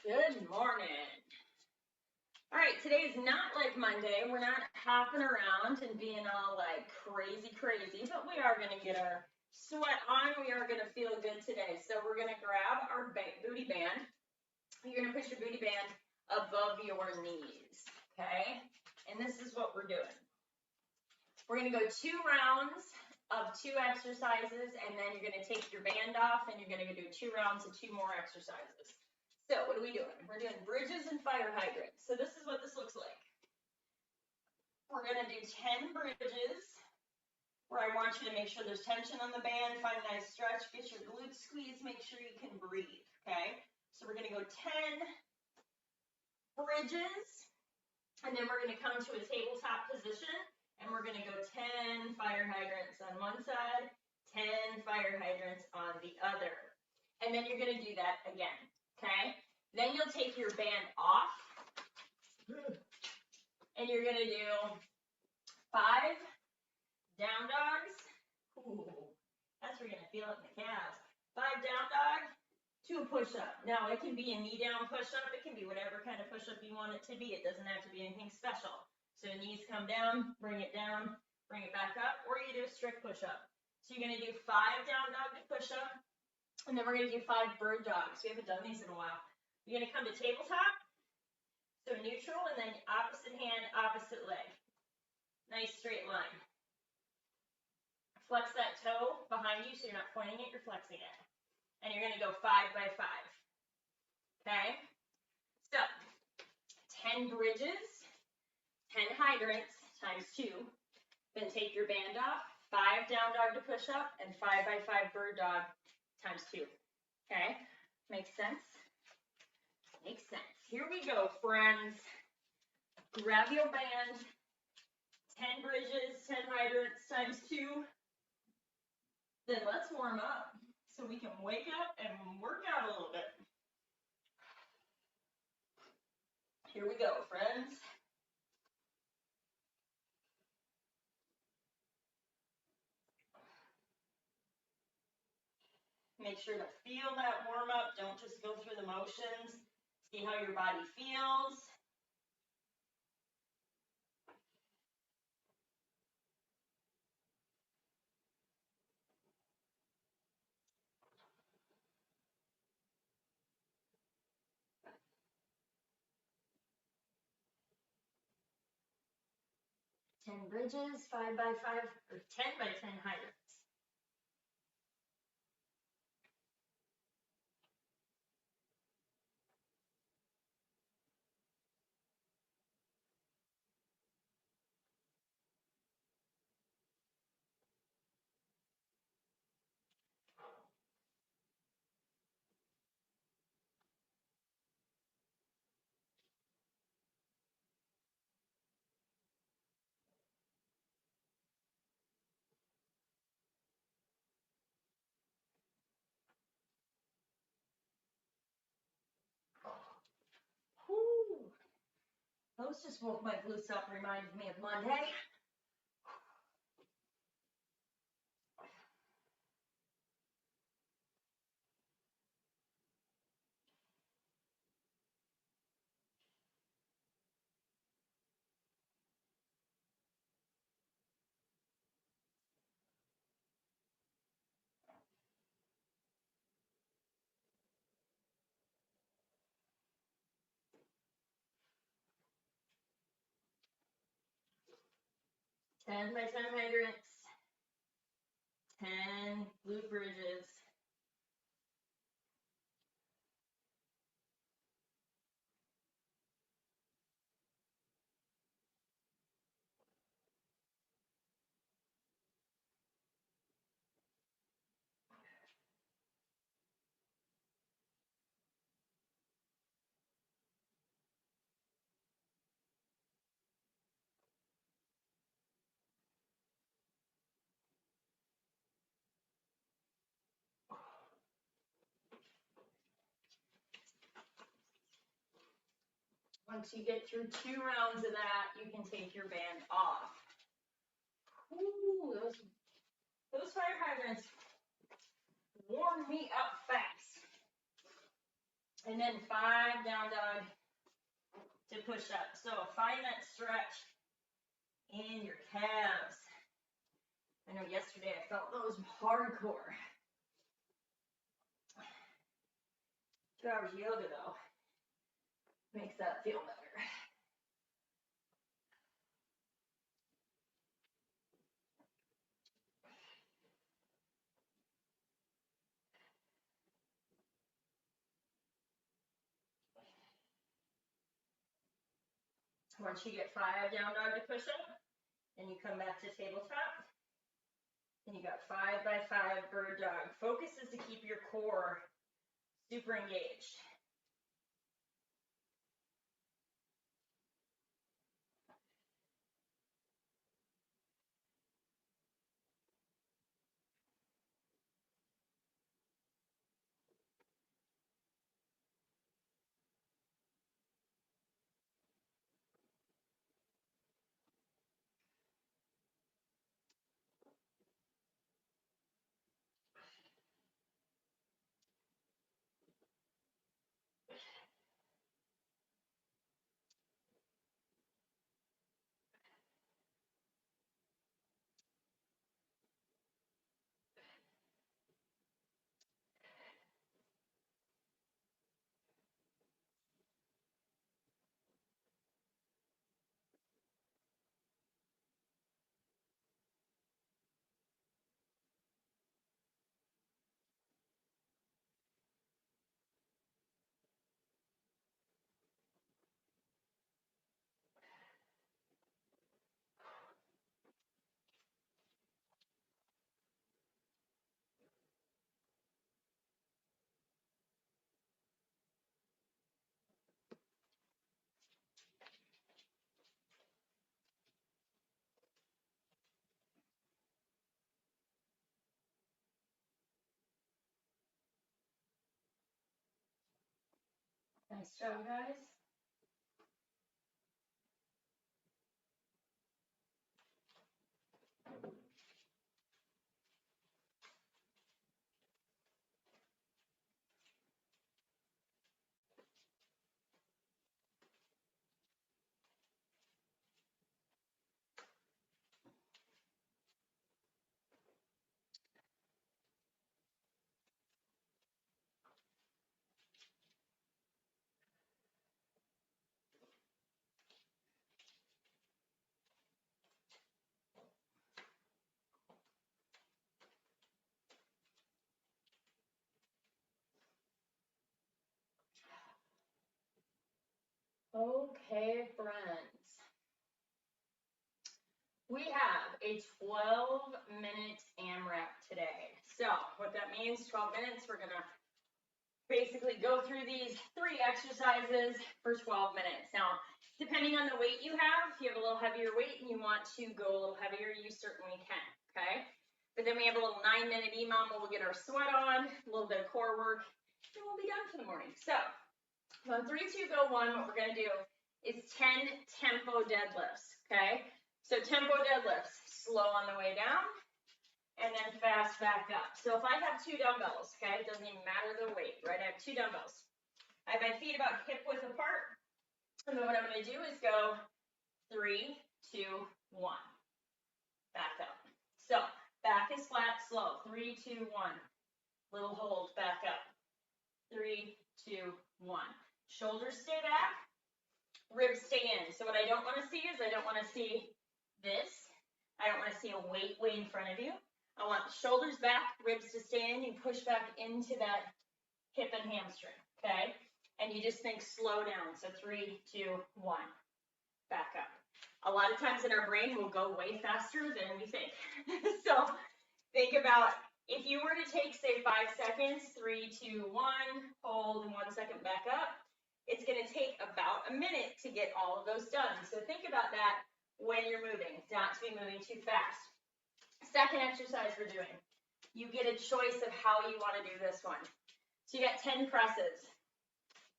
Good morning. All right, today is not like Monday. We're not hopping around and being all like crazy, but we are going to get our sweat on. We are going to feel good today. So we're going to grab our booty band. You're going to push your booty band above your knees, okay? And this is what we're doing. We're going to go 2 rounds of 2 exercises, and then you're going to take your band off, and you're going to do 2 rounds of 2 more exercises. So what are we doing? We're doing bridges and fire hydrants. So this is what this looks like. We're going to do 10 bridges, where I want you to make sure there's tension on the band, find a nice stretch, get your glutes squeezed, make sure you can breathe, okay? So we're going to go 10 bridges, and then we're going to come to a tabletop position, and we're going to go 10 fire hydrants on one side, 10 fire hydrants on the other. And then you're going to do that again, okay? Then you'll take your band off, and you're going to do 5 down dogs. Ooh, that's where you're going to feel it in the calves. 5 down dog, 2 push-up. Now, it can be a knee-down push-up. It can be whatever kind of push-up you want it to be. It doesn't have to be anything special. So knees come down, bring it back up, or you do a strict push-up. So you're going to do 5 down dog to push-up, and then we're going to do 5 bird dogs. We haven't done these in a while. You're going to come to tabletop, so neutral, and then opposite hand, opposite leg. Nice straight line. Flex that toe behind you so you're not pointing it, you're flexing it. And you're going to go 5 by 5. Okay? So, 10 bridges, 10 hydrants times 2. Then take your band off, 5 down dog to push up, and 5 by 5 bird dog times 2. Okay? Makes sense? Makes sense. Here we go, friends. Grab your band, 10 bridges, 10 hydrants times 2. Then let's warm up so we can wake up and work out a little bit. Here we go, friends. Make sure to feel that warm up. Don't just go through the motions. See how your body feels. Ten bridges, 5 by 5, or 10 by 10 hydrants. Whew. Those just woke my glutes up, reminded me of Monday. Ten by 10 hydrants, 10 glute bridges. Once you get through 2 rounds of that, you can take your band off. Ooh, those fire hydrants warm me up fast. And then 5 down dog to push up. So find that stretch in your calves. I know yesterday I felt those hardcore. 2 hours of yoga though makes that feel better. Once you get 5 down dog to push up, then you come back to tabletop. And you got 5 by 5 bird dog. Focus is to keep your core super engaged. Nice job, guys. Okay, friends. We have a 12-minute AMRAP today. So what that means, 12 minutes, we're going to basically go through these 3 exercises for 12 minutes. Now, depending on the weight you have, if you have a little heavier weight and you want to go a little heavier, you certainly can, okay? But then we have a little 9-minute EMOM where we'll get our sweat on, a little bit of core work, and we'll be done for the morning. So on 3, 2, go 1, what we're going to do is 10 tempo deadlifts, okay? So tempo deadlifts, slow on the way down, and then fast back up. So if I have 2 dumbbells, okay, it doesn't even matter the weight, right? I have 2 dumbbells. I have my feet about hip width apart, and then what I'm going to do is go 3, 2, 1, back up. So back is flat, slow, 3, 2, 1, little hold, back up, 3, 2, 1. Shoulders stay back, ribs stay in. So what I don't want to see is I don't want to see this. I don't want to see a weight way in front of you. I want shoulders back, ribs to stay in. You push back into that hip and hamstring, okay? And you just think slow down. So 3, 2, 1, back up. A lot of times in our brain, we'll go way faster than we think. So think about if you were to take, say, 5 seconds, 3, 2, 1, hold, and 1 second back up, it's going to take about a minute to get all of those done. So think about that when you're moving, not to be moving too fast. Second exercise we're doing, you get a choice of how you want to do this one. So you got 10 presses.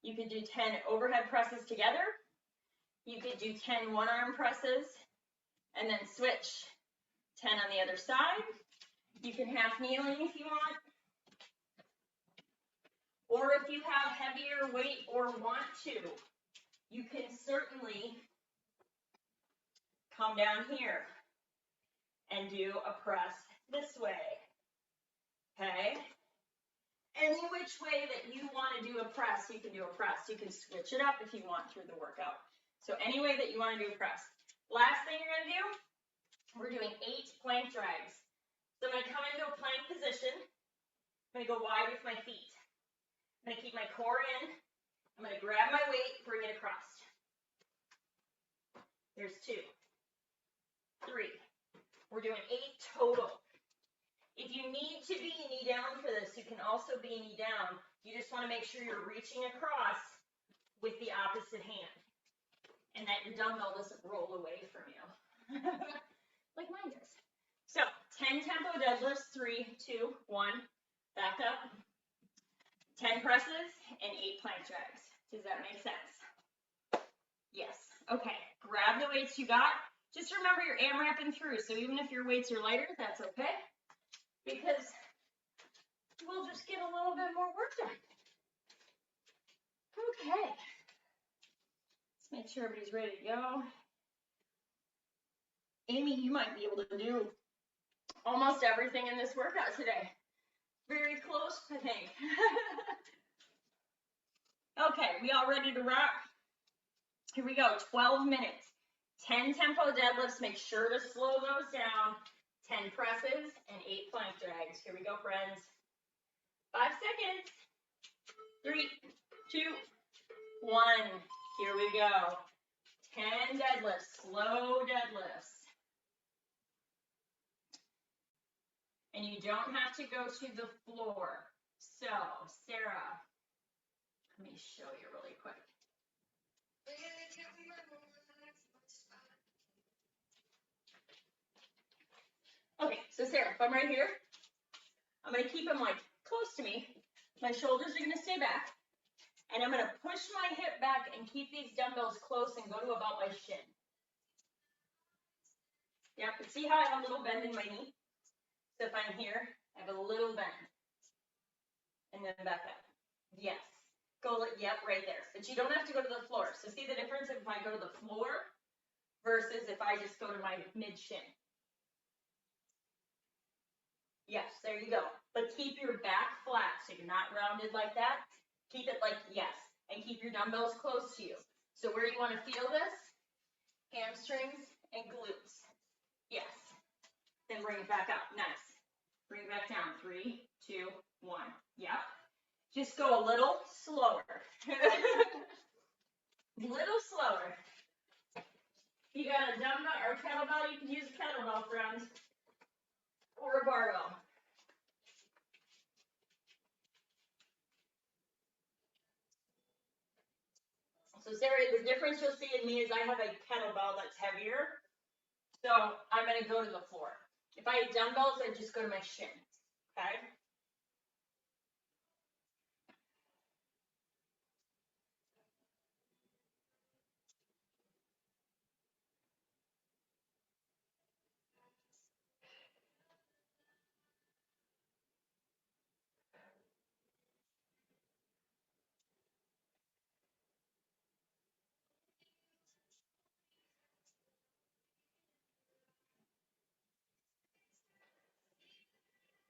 You could do 10 overhead presses together. You could do 10 one-arm presses and then switch 10 on the other side. You can half kneeling if you want. Or if if you have heavier weight or want to, you can certainly come down here and do a press this way, okay? Any which way that you want to do a press, you can do a press. You can switch it up if you want through the workout. So any way that you want to do a press. Last thing you're going to do, we're doing 8 plank drags. So I'm going to come into a plank position. I'm going to go wide with my feet. I'm going to keep my core in. I'm going to grab my weight, bring it across. There's 2, 3. We're doing 8 total. If you need to be knee down for this, you can also be knee down. You just want to make sure you're reaching across with the opposite hand and that your dumbbell doesn't roll away from you like mine does. So 10 tempo deadlifts, 3, 2, 1, back up. 10 presses and 8 plank drags. Does that make sense? Yes. Okay, grab the weights you got. Just remember you're AMRAPing through, so even if your weights are lighter, that's okay, because we'll just get a little bit more work done. Okay. Let's make sure everybody's ready to go. Amy, you might be able to do almost everything in this workout today. Very close, I think. Okay, we all ready to rock? Here we go, 12 minutes. 10 tempo deadlifts, make sure to slow those down. 10 presses and 8 plank drags. Here we go, friends. 5 seconds. 3, 2, 1. Here we go. 10 deadlifts, slow deadlifts. And you don't have to go to the floor. So, Sarah, let me show you really quick. Okay, so Sarah, if I'm right here, I'm going to keep them like close to me. My shoulders are going to stay back. And I'm going to push my hip back and keep these dumbbells close and go to about my shin. Yep, but see how I have a little bend in my knee? So if I'm here, I have a little bend. And then back up. Yes. Go, yep, right there. But you don't have to go to the floor. So see the difference if I go to the floor versus if I just go to my mid-shin. Yes, there you go. But keep your back flat so you're not rounded like that. Keep it like, yes, and keep your dumbbells close to you. So where you want to feel this? Hamstrings and glutes. Yes. Then bring it back up. Nice. Bring it back down. 3, 2, 1. Yep. Just go a little slower. Little slower. You got a dumbbell or a kettlebell, you can use a kettlebell, friends. Or a barbell. So Sarah, the difference you'll see in me is I have a kettlebell that's heavier. So I'm going to go to the floor. If I had dumbbells, I'd just go to my shin. Okay?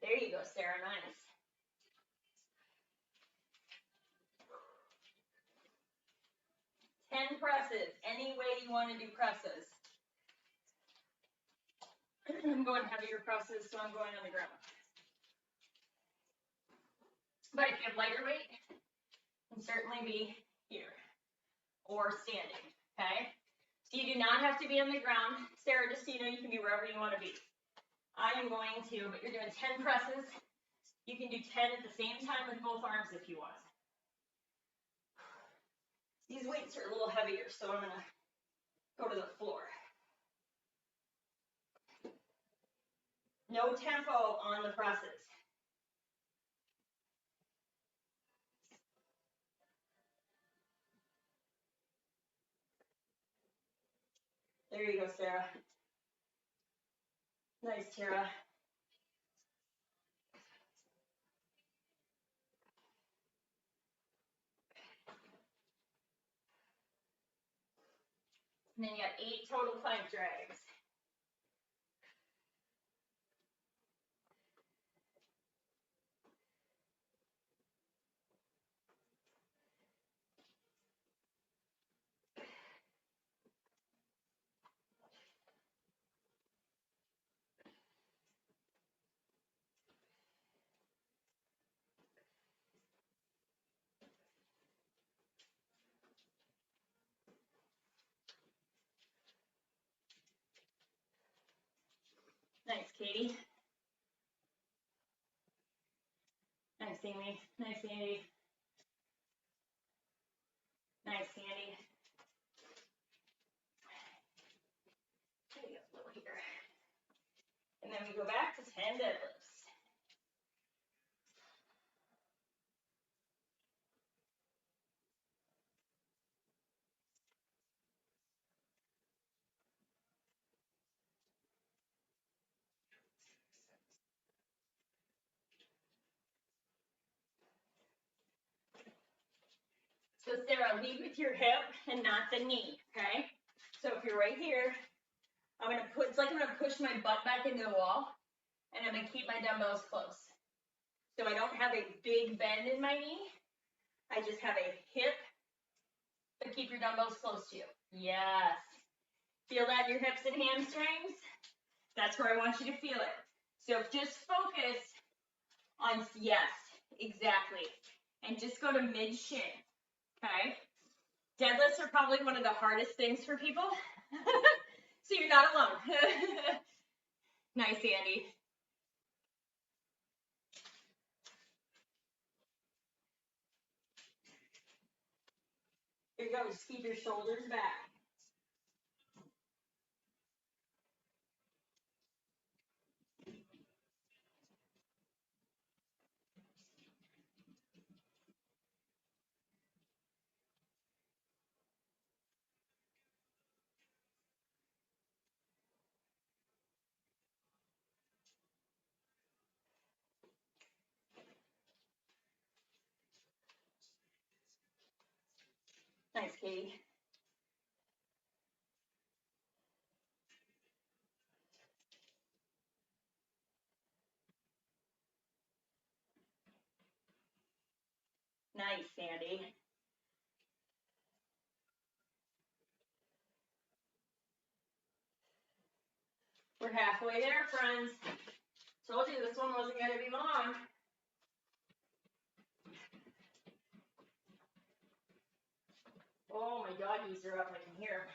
There you go, Sarah. Nice. Ten presses. Any way you want to do presses. I'm going heavier presses, so I'm going on the ground. But if you have lighter weight, you can certainly be here or standing. Okay? So you do not have to be on the ground. Sarah, just so you know, you can be wherever you want to be. I am going to, but you're doing 10 presses. You can do 10 at the same time with both arms if you want. These weights are a little heavier, so I'm going to go to the floor. No tempo on the presses. There you go, Sarah. Nice, Tara. And then you have 8 total plank drags. Nice, Katie. Nice, Amy. Nice, Andy. Nice, Sandy. A little here. And then we go back to 10 deadlifts. So Sarah, lead with your hip and not the knee, okay? So if you're right here, I'm gonna put, it's like I'm gonna push my butt back into the wall, and I'm gonna keep my dumbbells close. So I don't have a big bend in my knee, I just have a hip, but keep your dumbbells close to you. Yes. Feel that in your hips and hamstrings? That's where I want you to feel it. So just focus on, yes, exactly. And just go to mid shin, okay? Deadlifts are probably one of the hardest things for people. So you're not alone. Nice, Andy. Here you go, just keep your shoulders back. Nice, Katie. Nice, Sandy. We're halfway there, friends. Told you this one wasn't going to be long. Oh, my doggies are up. I can hear them.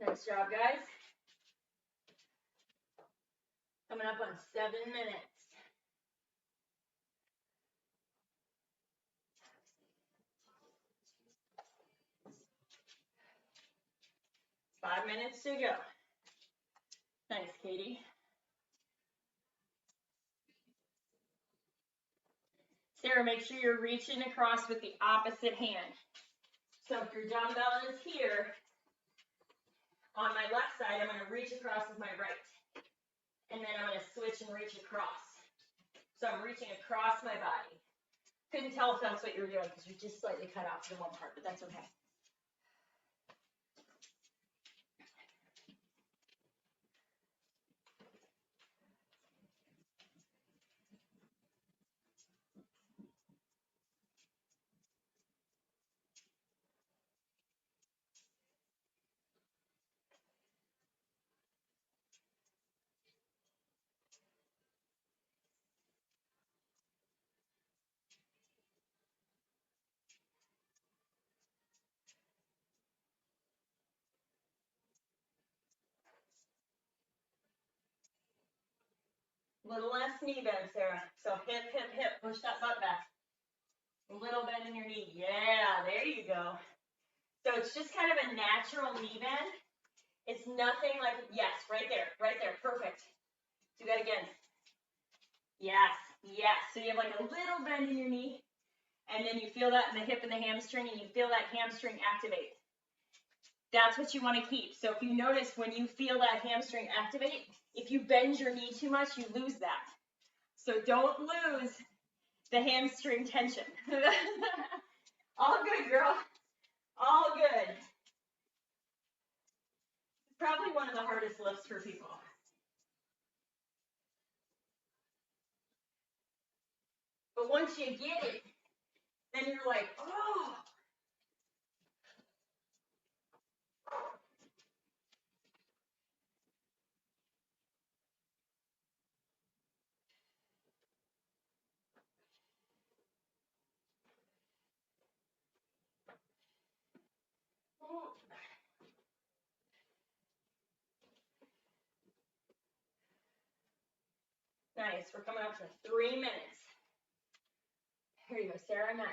Nice job, guys. Coming up on 7 minutes. Five minutes to go. Nice, Katie. Sarah, make sure you're reaching across with the opposite hand. So if your dumbbell is here, on my left side, I'm going to reach across with my right. And then I'm going to switch and reach across. So I'm reaching across my body. Couldn't tell if that's what you were doing because you're just slightly cut off the one part, but that's okay. Little less knee bend, Sarah. So hip, hip, hip. Push that butt back. A little bend in your knee. Yeah, there you go. So it's just kind of a natural knee bend. It's nothing like, yes, right there, perfect. Do that again. Yes, yes. So you have like a little bend in your knee, and then you feel that in the hip and the hamstring, and you feel that hamstring activate. That's what you want to keep. So if you notice when you feel that hamstring activate, if you bend your knee too much, you lose that. So don't lose the hamstring tension. All good, girl. All good. Probably one of the hardest lifts for people. But once you get it, then you're like, oh. Nice. We're coming up to 3 minutes. Here you go, Sarah. Nice.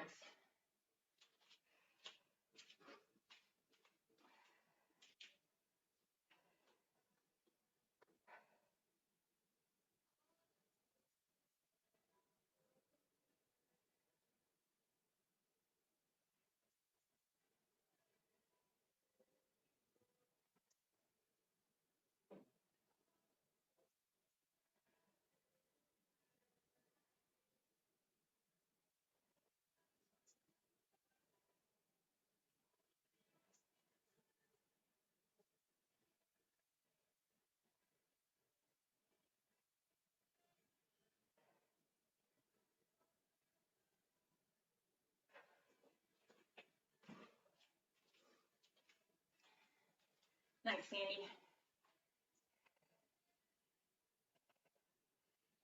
Nice, Sandy.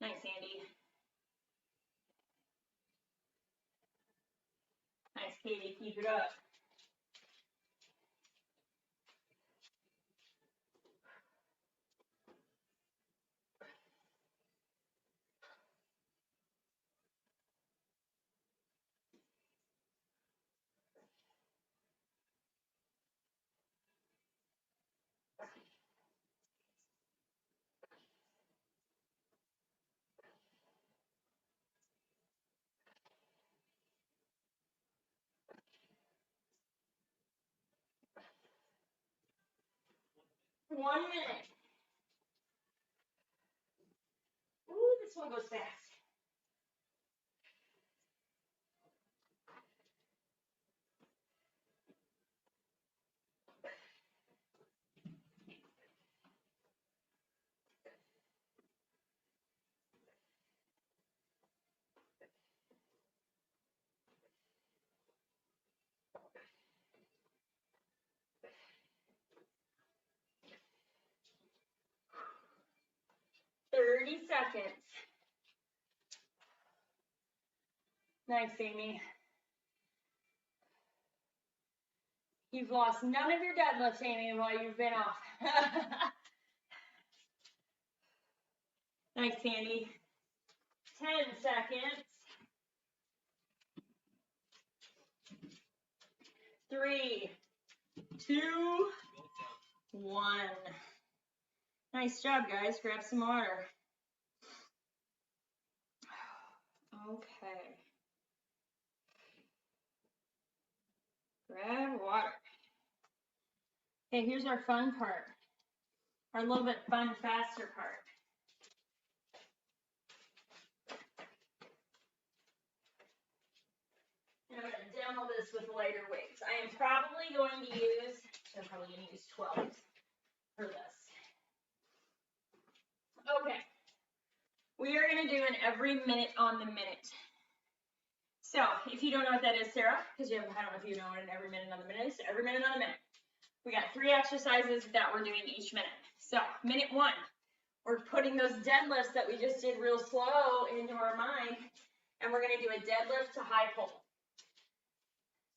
Nice, Sandy. Nice, Katie. Keep it up. One minute. Ooh, this one goes fast. Thirty seconds. Nice, Amy. You've lost none of your deadlifts, Amy, while you've been off. Nice, Sandy. 10 seconds. 3, 2, 1. Nice job, guys. Grab some water. Okay. Grab water. Okay, here's our fun part. Our little bit fun, faster part. And I'm going to demo this with lighter weights. I am probably going to use 12 for this. Okay. We are going to do an every minute on the minute. So if you don't know what that is, Sarah, because I don't know if you know what an every minute on the minute is. Every minute on the minute. We got 3 exercises that we're doing each minute. So minute 1, we're putting those deadlifts that we just did real slow into our mind, and we're going to do a deadlift to high pull.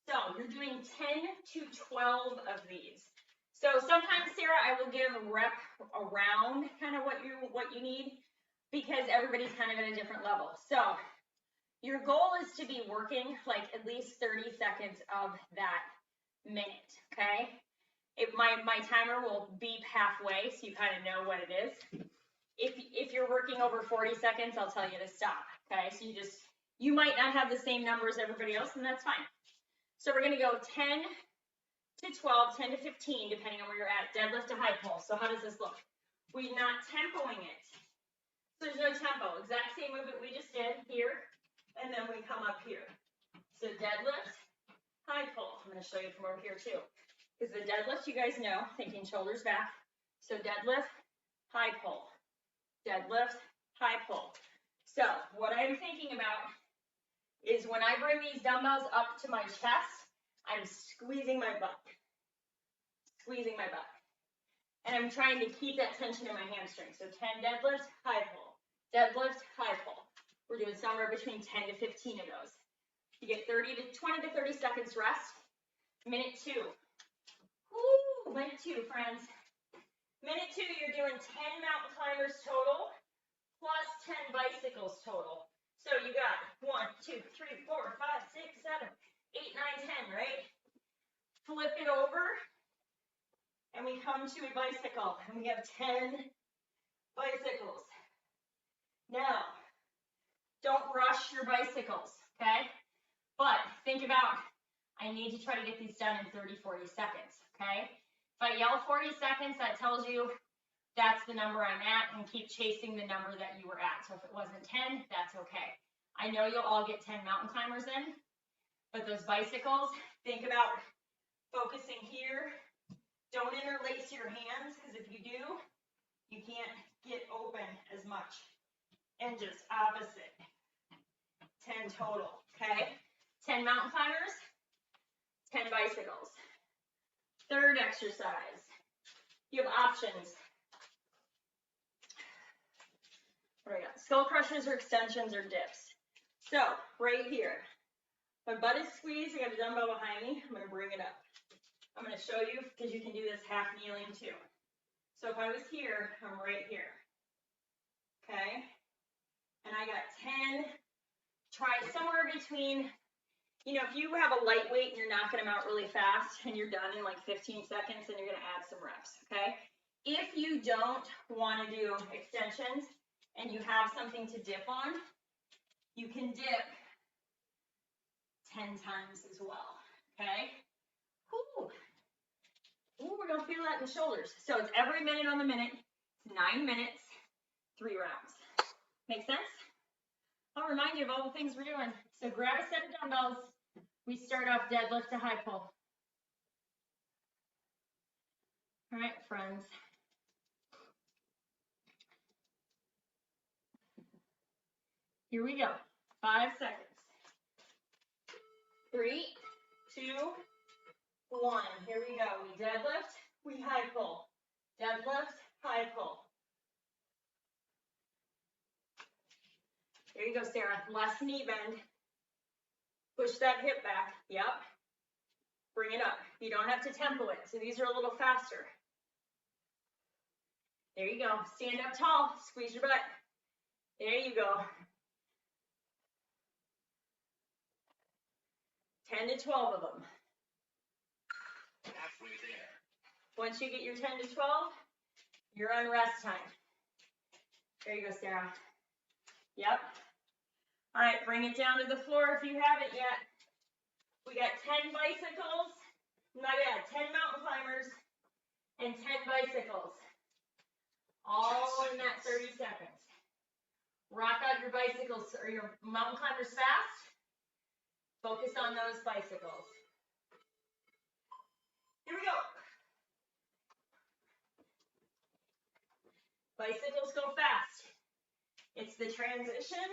So you're doing 10 to 12 of these. So sometimes, Sarah, I will give a rep around kind of what you need, because everybody's kind of at a different level. So your goal is to be working like at least 30 seconds of that minute, okay? My timer will beep halfway, so you kind of know what it is. If you're working over 40 seconds, I'll tell you to stop, okay? So you might not have the same number as everybody else, and that's fine. So we're gonna go 10 to 12, 10 to 15, depending on where you're at, deadlift to high pull. So how does this look? We're not tempoing it. So there's no tempo, exact same movement we just did here, and then we come up here. So deadlift, high pull. I'm gonna show you from over here too. Because the deadlift, you guys know, thinking shoulders back. So deadlift, high pull. Deadlift, high pull. So what I'm thinking about is when I bring these dumbbells up to my chest, I'm squeezing my butt. Squeezing my butt. And I'm trying to keep that tension in my hamstring. So 10 deadlift, high pull. Deadlift, high pull. We're doing somewhere between 10 to 15 of those. You get 20 to 30 seconds rest. Minute 2. Woo, minute 2, friends. Minute 2, you're doing 10 mountain climbers total, plus 10 bicycles total. So you got 1, 2, 3, 4, 5, 6, 7, 8, 9, 10, right? Flip it over, and we come to a bicycle, and we have 10 bicycles. Now, don't rush your bicycles, okay? But think about, I need to try to get these done in 30, 40 seconds, okay? If I yell 40 seconds, that tells you that's the number I'm at, and keep chasing the number that you were at. So if it wasn't 10, that's okay. I know you'll all get 10 mountain climbers in, but those bicycles, think about focusing here. Don't interlace your hands, because if you do, you can't get open as much. And just opposite. 10 total, okay? 10 mountain climbers, 10 bicycles. Third exercise, you have options. What do we got? Skull crushers or extensions or dips. So right here, my butt is squeezed, I got a dumbbell behind me, I'm gonna bring it up. I'm gonna show you, because you can do this half kneeling too. So if I was here, I'm right here, okay? And I got 10, try somewhere between, you know, if you have a lightweight and you're knocking them out really fast and you're done in like 15 seconds, then you're gonna add some reps, okay? If you don't wanna do extensions and you have something to dip on, you can dip 10 times as well, okay? Ooh. Ooh, we're gonna feel that in the shoulders. So it's every minute on the minute, 9 minutes, 3 rounds. Make sense? I'll remind you of all the things we're doing. So grab a set of dumbbells. We start off deadlift to high pull. All right, friends. Here we go. 5 seconds. 3, 2, 1. Here we go. We deadlift, we high pull. Deadlift, high pull. There you go, Sarah. Less knee bend. Push that hip back. Yep. Bring it up. You don't have to tempo it. So these are a little faster. There you go. Stand up tall. Squeeze your butt. There you go. 10 to 12 of them. Halfway there. Once you get your 10 to 12, you're on rest time. There you go, Sarah. Yep. All right, bring it down to the floor if you haven't yet. We got 10 bicycles. My bad, 10 mountain climbers and 10 bicycles. All in that 30 seconds. Rock out your bicycles or your mountain climbers fast. Focus on those bicycles. Here we go. Bicycles go fast. It's the transition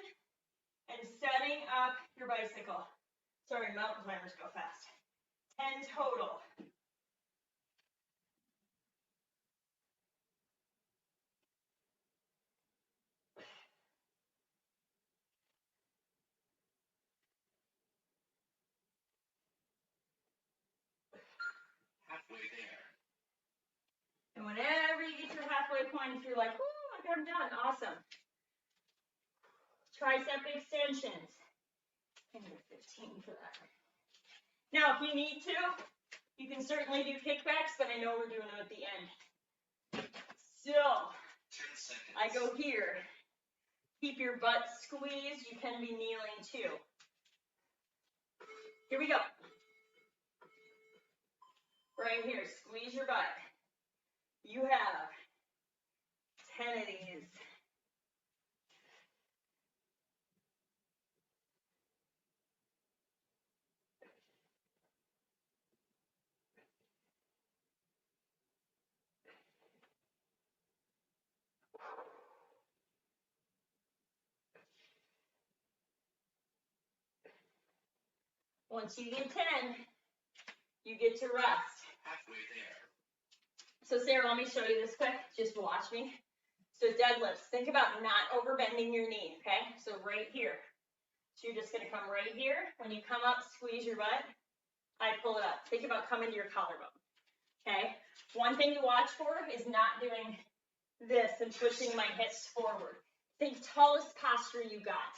and setting up your bicycle. Sorry, mountain climbers go fast. 10 total. Halfway there. And whenever you get to your halfway point, if you're like, "Ooh, I'm done," awesome. Tricep extensions. I need 15 for that. Now, if you need to, You can certainly do kickbacks, but I know we're doing them at the end. So, I go here. Keep your butt squeezed. You can be kneeling too. Here we go. Right here, squeeze your butt. You have 10 of these. Once you get 10, you get to rest. Halfway there. So Sarah, let me show you this quick. Just watch me. So deadlifts, think about not overbending your knee, okay? So right here. So you're just gonna come right here. When you come up, squeeze your butt. I pull it up. Think about coming to your collarbone, okay? One thing to watch for is not doing this and pushing my hips forward. Think tallest posture you got.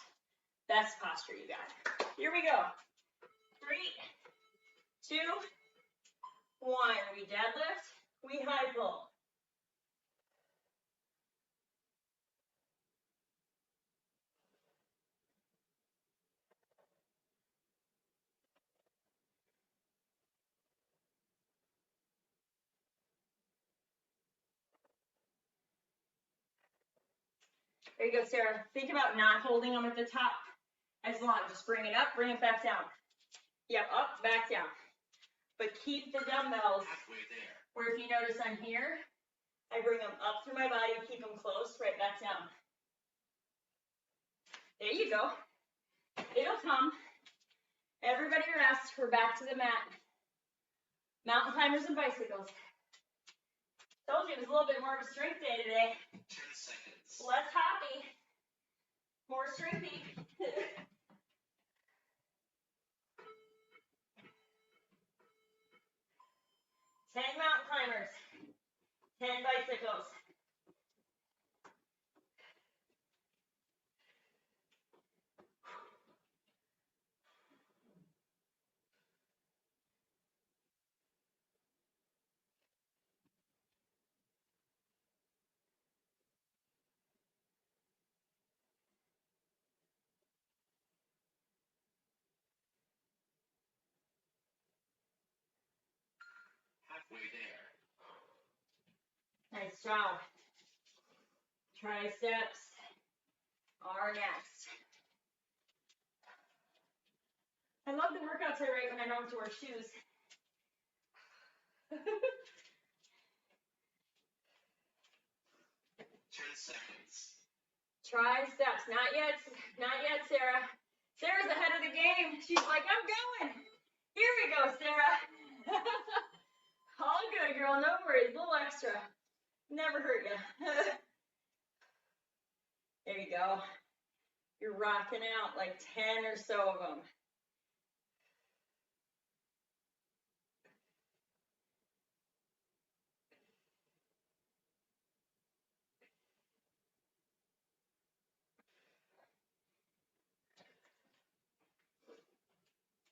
Best posture you got. Here we go. 3, 2, 1. We deadlift, we high pull. There you go, Sarah. Think about not holding them at the top as long. Just bring it up, bring it back down. Yep, up, back down. But keep the dumbbells where if you notice I'm here, I bring them up through my body, keep them close, right back down. There you go. It'll come. Everybody rest. We're back to the mat. Mountain climbers and bicycles. Told you it was a little bit more of a strength day today. 10 seconds. Less hoppy. More strengthy. 10 mountain climbers. 10 bicycles. Halfway there. Nice job. Triceps are next. I love the workouts I write when I don't have to wear shoes. 10 seconds. Triceps, not yet, Sarah. Sarah's ahead of the game. She's like, I'm going. Here we go, Sarah. All good, girl, no worries, a little extra. Never hurt you. There you go. You're rocking out like 10 or so of them.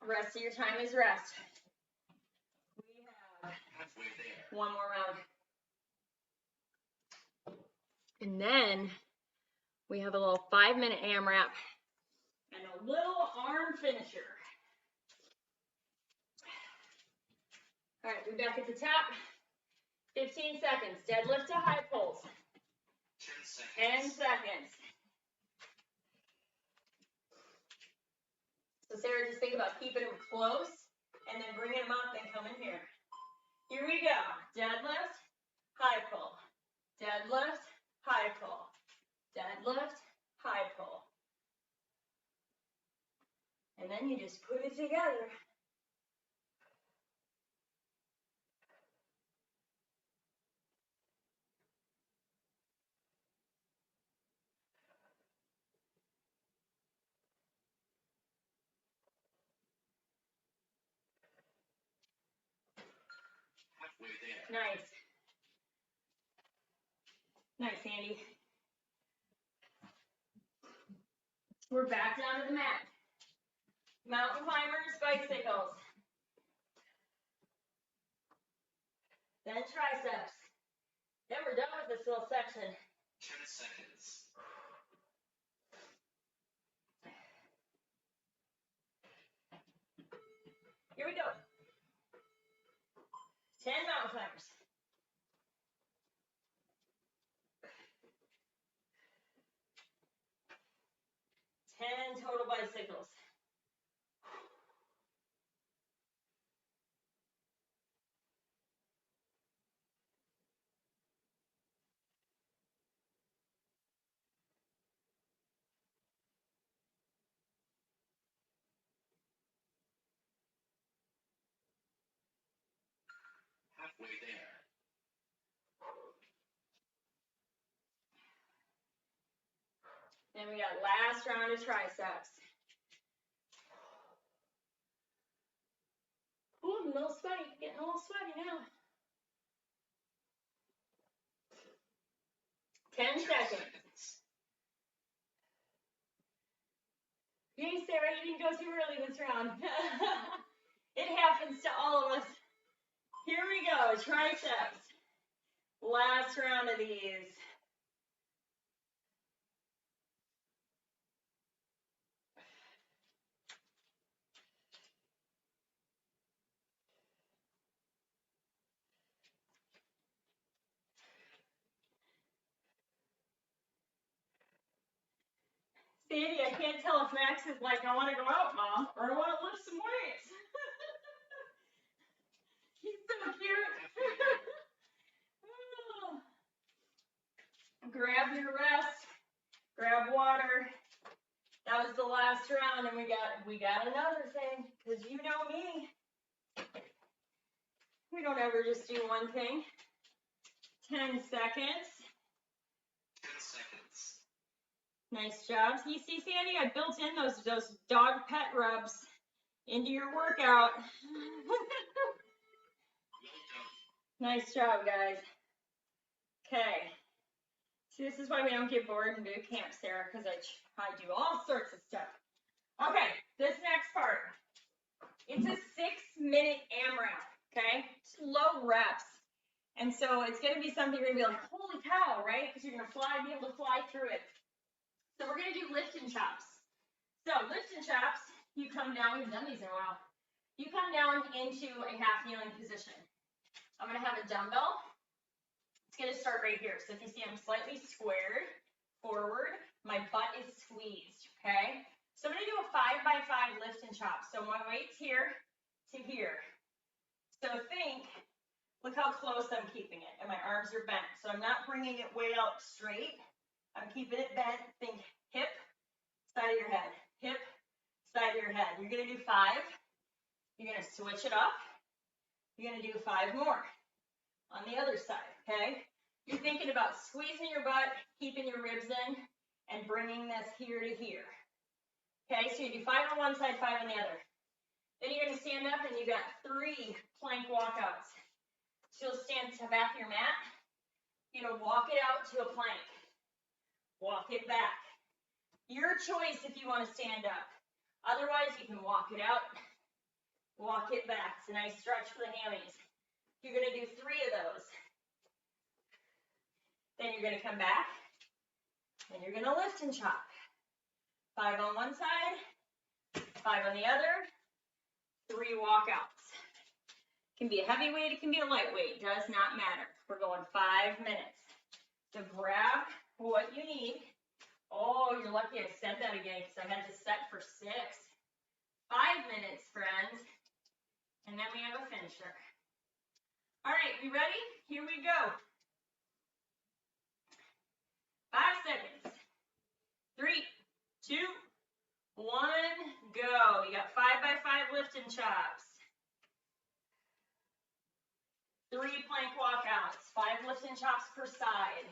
Rest of your time is rest. We have halfway there. One more round. And then we have a little 5-minute AMRAP and a little arm finisher. All right, we're back at the top. 15 seconds. Deadlift to high pulls. 10 seconds. So Sarah, just think about keeping them close and then bringing them up and coming here. Here we go. Deadlift, high pull. Deadlift, high pull. Deadlift, high pull. And then you just put it together. Halfway there. Nice. Nice, Andy. We're back down to the mat. Mountain climbers, bicycles. Then triceps. Then we're done with this little section. 10 seconds. Here we go. 10 mountain climbers. 10 total bicycles. Halfway there. Then we got last round of triceps. Ooh, I'm a little sweaty, getting a little sweaty now. 10 seconds. Yay, Sarah, you didn't go too early this round. It happens to all of us. Here we go, triceps. Last round of these. Sandy, I can't tell if Max is like, I want to go out, Mom, or I want to lift some weights. He's so cute. Oh. Grab your rest. Grab water. That was the last round, and we got another thing, because you know me. We don't ever just do one thing. 10 seconds. 10 seconds. Nice job. You see, Sandy, I built in those dog pet rubs into your workout. Well done. Nice job, guys. Okay. See, this is why we don't get bored in boot camp, Sarah, because I do all sorts of stuff. Okay, this next part. It's a 6-minute AMRAP, okay? It's low reps. And so it's going to be something you're going to be like, holy cow, right? Because you're going to be able to fly through it. So we're going to do lift and chops. So lift and chops, you come down. We haven't done these in a while. You come down into a half kneeling position. I'm going to have a dumbbell. It's going to start right here. So if you see I'm slightly squared forward, my butt is squeezed, okay? So I'm going to do a 5x5 lift and chop. So my weight's here to here. So look how close I'm keeping it, and my arms are bent. So I'm not bringing it way out straight. I'm keeping it bent. Think hip, side of your head, hip, side of your head. You're going to do 5. You're going to switch it up. You're going to do 5 more on the other side, okay? You're thinking about squeezing your butt, keeping your ribs in, and bringing this here to here. Okay, so you do 5 on one side, 5 on the other. Then you're going to stand up, and you got 3 plank walkouts. So you'll stand to the back of your mat. You're going to walk it out to a plank. Walk it back. Your choice if you want to stand up. Otherwise, you can walk it out, walk it back. It's a nice stretch for the hammies. You're going to do 3 of those. Then you're going to come back, and you're going to lift and chop. 5 on one side, 5 on the other, 3 walkouts. It can be a heavy weight, it can be a light weight, does not matter. We're going 5 minutes. So grab what you need. Oh, you're lucky I said that again because I had to set for 6. 5 minutes, friends. And then we have a finisher. All right, we ready? Here we go. 5 seconds. 3, 2, 1, go. You got 5x5 lift and chops. 3 plank walkouts. 5 lift and chops per side.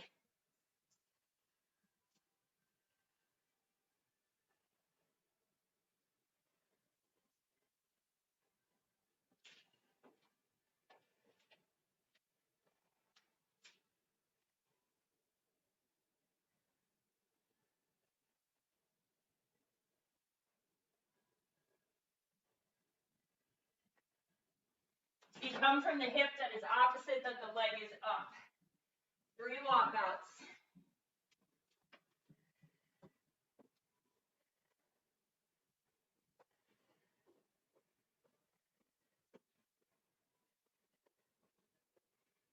You come from the hip that is opposite that the leg is up. 3 walkouts.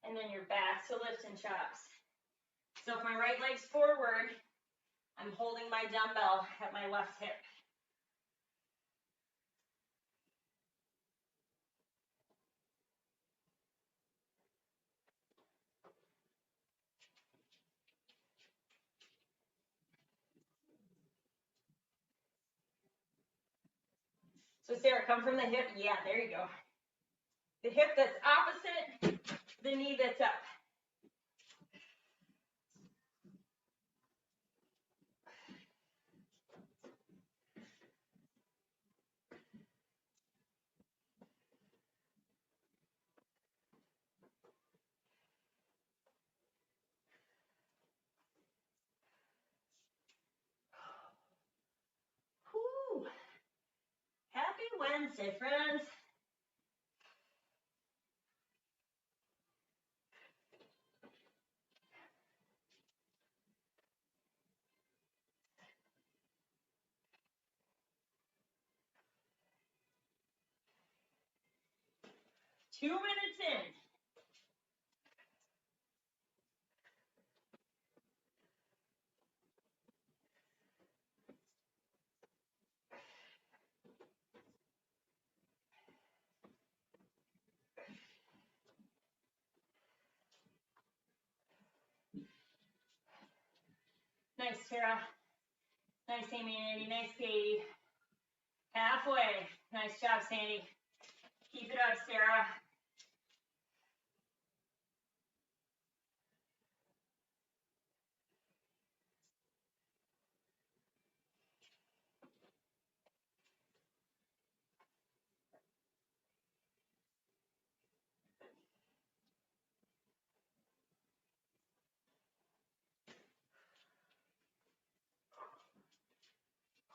And then you're back to lifting chops. So if my right leg's forward, I'm holding my dumbbell at my left hip. So Sarah, come from the hip. Yeah, there you go. The hip that's opposite the knee that's up. Whew. Happy Wednesday, friends. Two minutes in. Nice, Tara. Nice, Amy and Andy. Nice, Katie. Halfway. Nice job, Sandy. Keep it up, Sarah.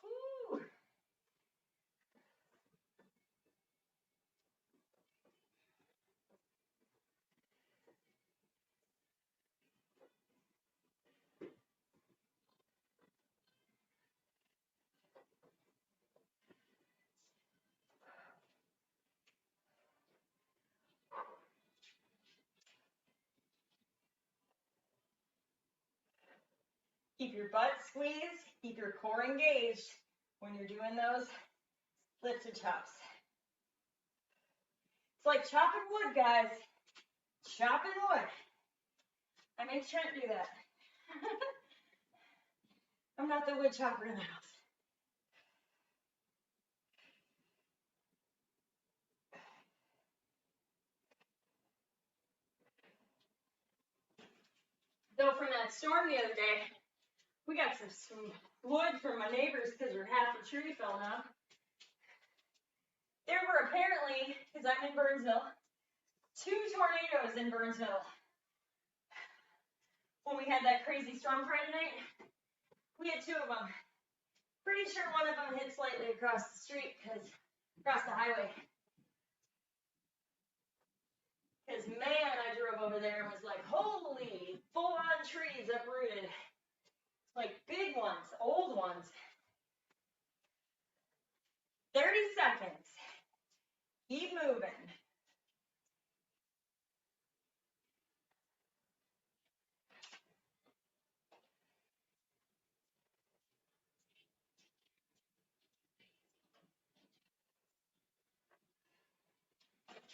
Whew. Keep your butt squeezed. Keep your core engaged when you're doing those lifted chops. It's like chopping wood, guys. Chopping wood. I make Trent do that. I'm not the wood chopper in the house. Though from that storm the other day, we got some wood from my neighbors because half a tree fell down. There were apparently, because I'm in Burnsville, 2 tornadoes in Burnsville. When we had that crazy storm Friday night, we had 2 of them. Pretty sure one of them hit slightly across the street, across the highway. Because man, I drove over there and was like, holy, full-on trees uprooted. Like big ones, old ones. 30 seconds. Keep moving.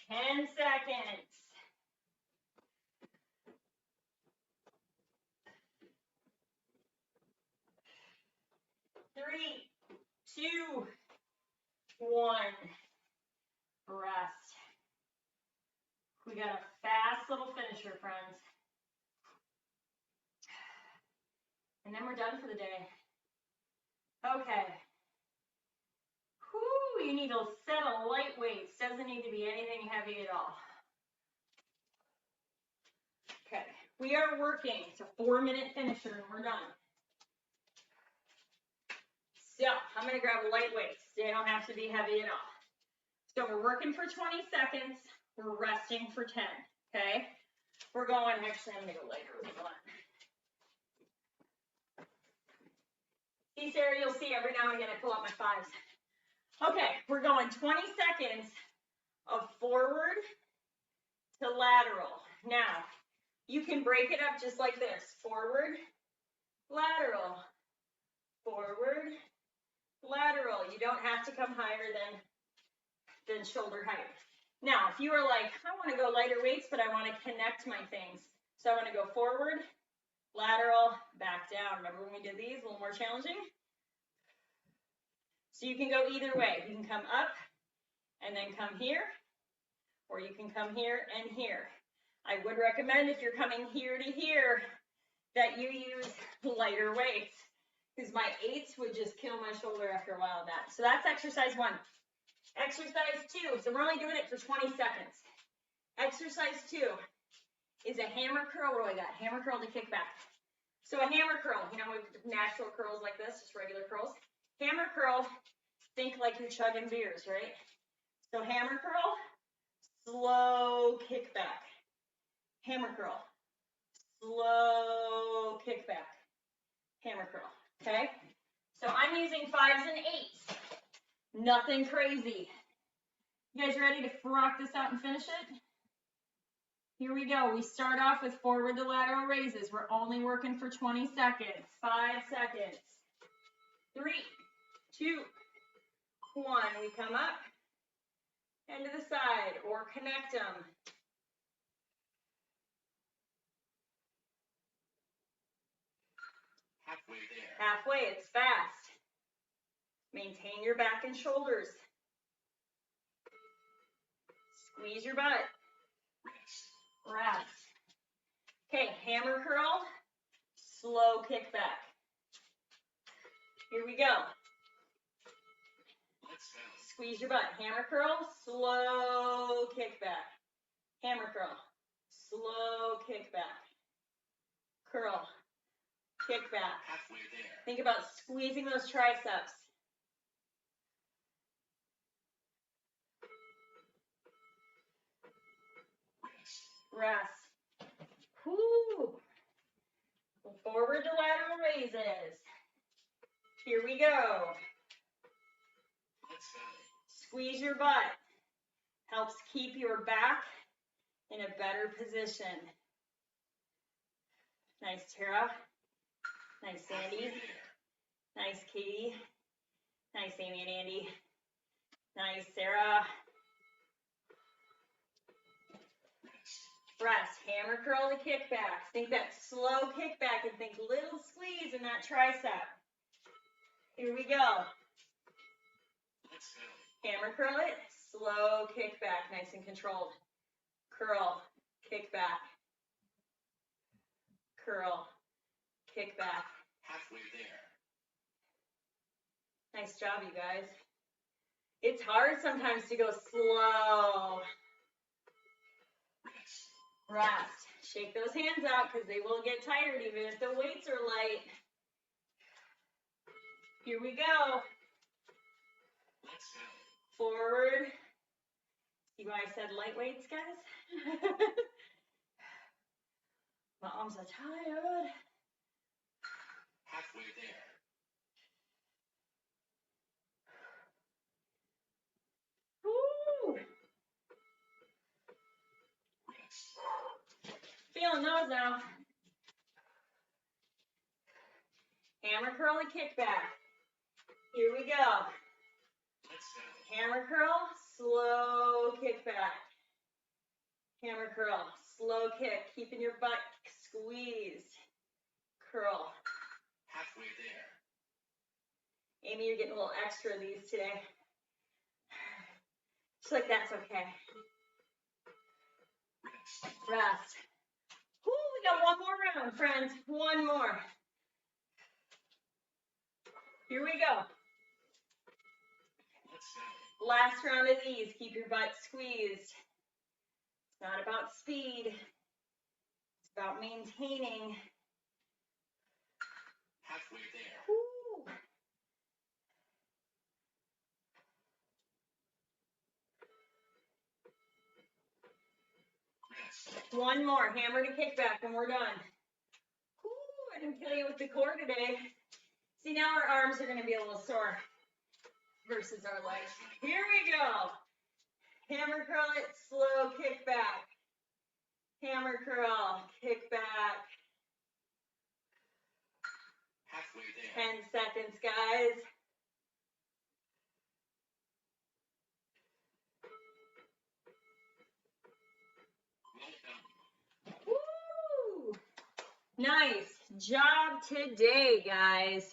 Ten seconds. 3, 2, 1. Rest. We got a fast little finisher, friends. And then we're done for the day. Okay. Whew, you need a set of light weights. Doesn't need to be anything heavy at all. Okay, we are working. It's a 4-minute finisher and we're done. So I'm gonna grab light weights. They don't have to be heavy at all. So we're working for 20 seconds. We're resting for 10, okay? We're going, actually, I'm gonna go lighter. Hold on. See, Sarah, you'll see every now and again I pull out my 5s. Okay, we're going 20 seconds of forward to lateral. Now, you can break it up just like this. Forward, lateral, forward, lateral. You don't have to come higher than shoulder height. Now, if you are like, I want to go lighter weights, but I want to connect my things. So I want to go forward, lateral, back down. Remember when we did these, a little more challenging? So you can go either way. You can come up and then come here, or you can come here and here. I would recommend if you're coming here to here that you use lighter weights, because my 8s would just kill my shoulder after a while of that. So that's exercise 1. Exercise 2, so we're only doing it for 20 seconds. Exercise 2 is a hammer curl. What do I got? Hammer curl to kick back. So a hammer curl, you know, with natural curls like this, just regular curls. Hammer curl, think like you're chugging beers, right? So hammer curl, slow kick back. Hammer curl, slow kick back. Hammer curl, okay? So I'm using 5s and 8s. Nothing crazy. You guys ready to rock this out and finish it? Here we go. We start off with forward to lateral raises. We're only working for 20 seconds. 5 seconds. 3, 2, 1. We come up and to the side or connect them. Halfway there. Halfway, it's fast. Maintain your back and shoulders. Squeeze your butt. Rest. Okay, hammer curl, slow kick back. Here we go. Let's go. Squeeze your butt. Hammer curl, slow kick back. Hammer curl, slow kick back. Curl, kick back. Halfway there. Think about squeezing those triceps. Rest. Whoo. Forward to lateral raises. Here we go. Let's go. Squeeze your butt. Helps keep your back in a better position. Nice, Tara. Nice, Sandy. Nice, Katie. Nice, Amy and Andy. Nice, Sarah. Rest. Hammer curl to kickback. Think that slow kickback and think little squeeze in that tricep. Here we go. Let's go. Hammer curl it. Slow kickback. Nice and controlled. Curl. Kickback. Curl. Kickback. Halfway there. Nice job, you guys. It's hard sometimes to go slow. Rest. Shake those hands out because they will get tired even if the weights are light. Here we go. Let's go. Forward. See why I said light weights, guys? My arms are tired. Halfway there. Woo! Feeling those now. Hammer curl and kickback. Here we go. Let's go. Hammer curl, slow kickback. Hammer curl, slow kick, keeping your butt squeezed. Curl. Halfway there. Amy, you're getting a little extra of these today. She's like, that's okay. Rest. Woo, we got one more round, friends. One more. Here we go. Let's go. Last round of these. Keep your butt squeezed. It's not about speed. It's about maintaining. Halfway there. Woo. One more, hammer to kickback, and we're done. Ooh, I didn't kill you with the core today. See, now our arms are gonna be a little sore versus our legs. Here we go. Hammer curl it, slow kick back. Hammer curl, kick back. Halfway there. 10 seconds, guys. Well done. Woo! Nice job today, guys.